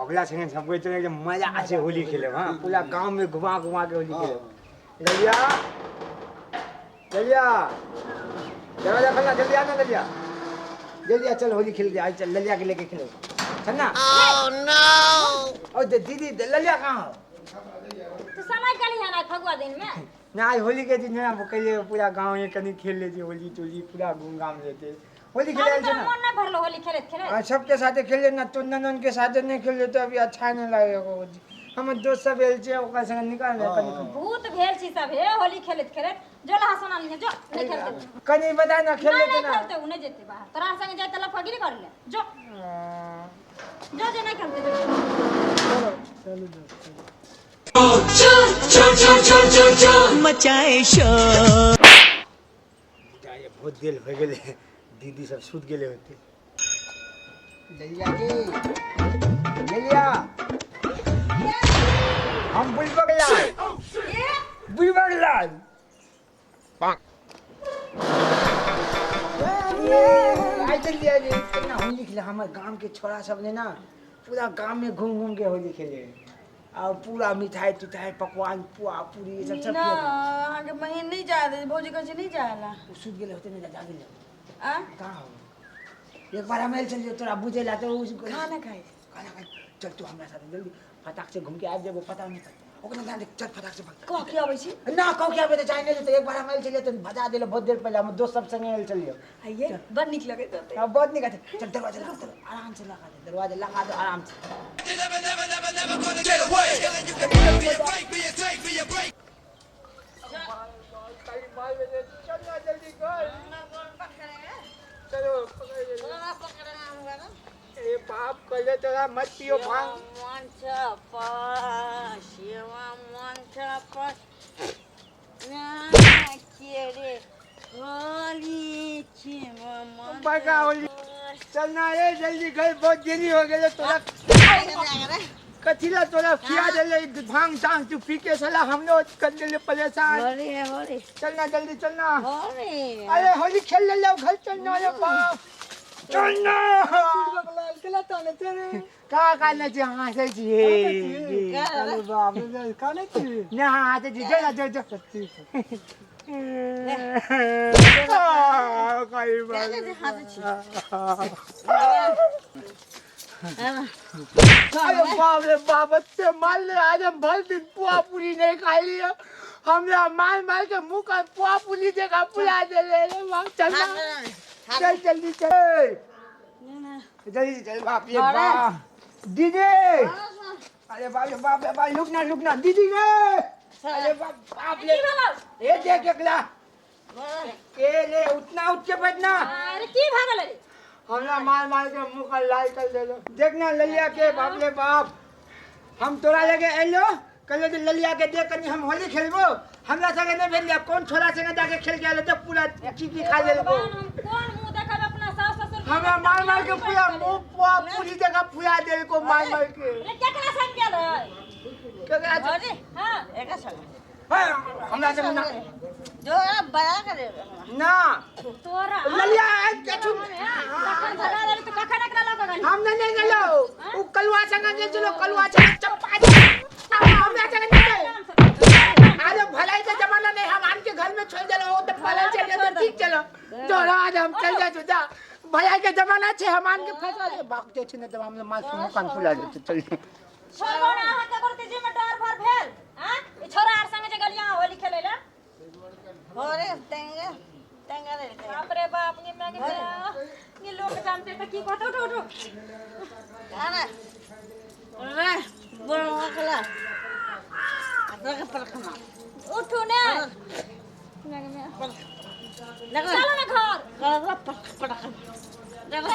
पगला संगे सब कोई चले मजा से होली खेले हां पूरा गांव में घुमा घुमा के होली खेले ललिया ललिया दरवाजा खोलना जल्दी आना ललिया जल्दी चल होली खेल दे आज चल ललिया के लेके खेलो चल ना ओह नो ओ दीदी ललिया कहां हो तो समय कली है ना फगुआ दिन में ना आज होली के दिन ना कहिए पूरा गांव ये कनी खेल लेती होली टोली पूरा घूम लेते होली खेले तो मन ना भरलो होली खेले खेले सबके साथे खेले ना तो ननन के साथे नहीं खेले तो अभी अच्छा नहीं लगेगा हम दोस्त सब एल छे ओकर संग निकाल ले कनी भूत भेल छी सब हे होली खेलत खेलत जो ला हसना नहीं जो नहीं खेलते कनी बता ना खेल लेते ना नहीं खेलते उन्हें जेते बाहर तोरा संग जाय तला फगिरी कर ले जो जो नहीं खेलते चलो चल मचाए शोर ये बहुत देर हो गेले दीदी सब सूत गेले होते ललिया जी ललिया हम बुलबक लाल आई चलिए जी कितना होली खेले हमारे गांव के छोरा सब ने ना पूरा गांव में घूम घूम के होली खेले और पूरा मिठाई तिठाई पकवान पुआ पूरी ये सब ना आगे महीन नहीं जा रहे भौजी कहीं नहीं जाएला सूत गेले होते ना जा गेले आ कहां हो एक बार हम चलिए तोरा बुझे ला तो खाना खाए चल तू हमरा साथ जल्दी फटाक से घूम के आ जेबो पता नहीं ओकरा ध्यान चल फटाक से को के आबै छी ना कहो के आबे तो चाहे नहीं तो एक बार हम चलिए तो बजा देले बहुत देर पहले हम दोस्त सब संगे चलिए आइए बड़ निक लगे तो हां बहुत निक है चल दरवाजा लगा दे आराम से लगा दे दरवाजा लगा दो आराम से चलो ए बाप कले तेरा मत पियो भांग बगा होली चलना रे जल्दी घर बहुत देरी हो गए तोरा कथिला तोरा किया देले भांग टांग तू पी के साला हम लोग कर देले परेशान होली चलना जल्दी चलना होली अरे होली खेल ले लो घर चलना रे बाप चलना केला ताने तेरे का नचे हंसे छी अरे बाप रे का नचे ना हंसे छी जा जा काई बात अरे बाप रे बाप से मार ले आज हम भर दिन पुआ पूरी नहीं खाई लिया हमने मार के मुंह का पुआ पूरी देखा पुला दे ले चलना चल जल्दी चल जल्दी चल बाप रे बाप दीदी अरे बाप रुकना दीदी रे अरे बाप रे ये देख एकला के ले उतना उठ के बैठना अरे की भागल रे हमरा मार के मुंह का लाल कर दे देखना ललिया के बाप रे बाप हम तोरा लगे एलो कहले तो ललिया के देख कनी हम होली खेलबो हमरा संगे नहीं भेल कौन छोरा संगे जाके खेल के आले तो पूरा चीकी खा लेलबो कौन मुंह देखब अपना सास ससुर हमरा मार के पूरा मुंह पुआ पूरी जगह फुला देल को मार के ले केकरा संग गेल है केकरा होली हां एका संग हमरा संगे ना जो बड़ा करे ना तोरा ललिया के छु कखन भगा दे तो कखन एकरा लग गई हम नहीं गेलो उ कलवा संगे गेल चलो कलवा संगे चप्पा हमरा संगे नहीं अरे भलाई का जमाना नहीं हम आन के घर में छोड़ देलो तो भलाई चले तो ठीक चलो तो आज हम चल जा जुदा भलाई के जमाना छे हम आन के फंसा दे भागते छे न तो हम मार सुन कान फुला दे चल छोरा आहा के करते जे में डर भर भेल हां ई छोरा आर संगे जे गलिया होली खेले ले होरे तेंगा रे बाप रे बाप नि मांगे ये लोग जानते तो की कहत उठो गाना रे बोल कला अदर के परखना उठो ने लगा चलो ना घर कला पटक लगा